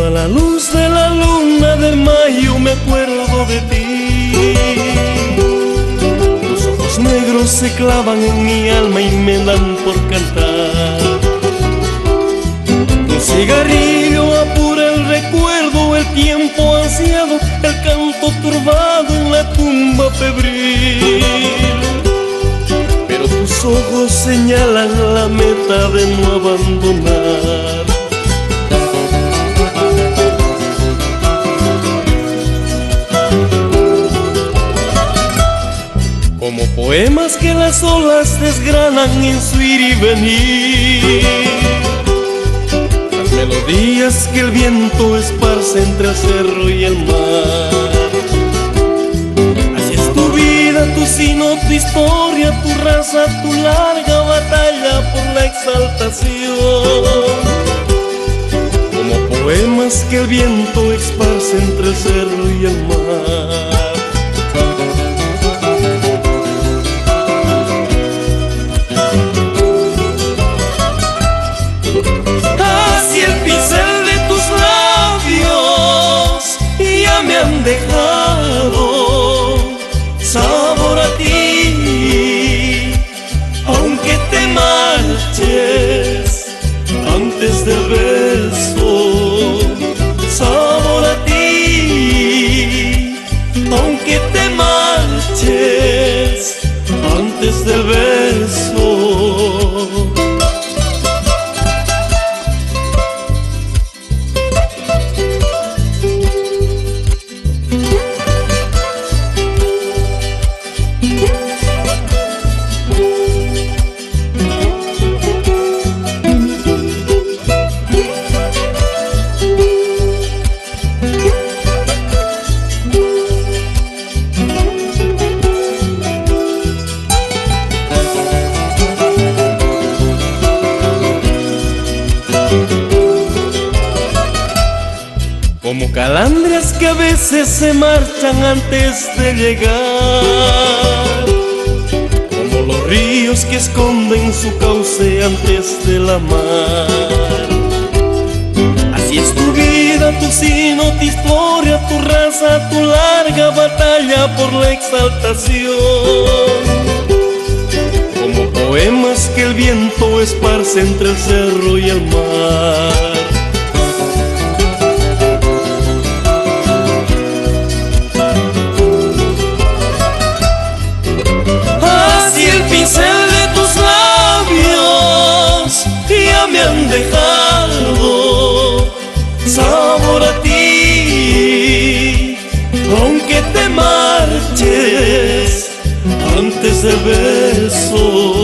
Cuando a la luz de la luna de mayo me acuerdo de ti, tus ojos negros se clavan en mi alma y me dan por cantar. Un cigarrillo apura el recuerdo, el tiempo ansiado, el canto turbado en la tumba febril. Pero tus ojos señalan la meta de no abandonar. Como poemas que las olas desgranan en su ir y venir, las melodías que el viento esparce entre el cerro y el mar. Así es tu vida, tu sino, tu historia, tu raza, tu larga batalla por la exaltación. Como poemas que el viento esparce entre el cerro y el mar. Dejado sabor a ti, aunque te marches antes del beso. Sabor a ti, aunque te marches antes del beso. Como calandrias que a veces se marchan antes de llegar, como los ríos que esconden su cauce antes de la mar. Así es tu vida, tu sino, tu historia, tu raza, tu larga batalla por la exaltación. Como poemas que el viento esparce entre el cerro y el mar. Me han dejado sabor a ti, aunque te marches antes del beso.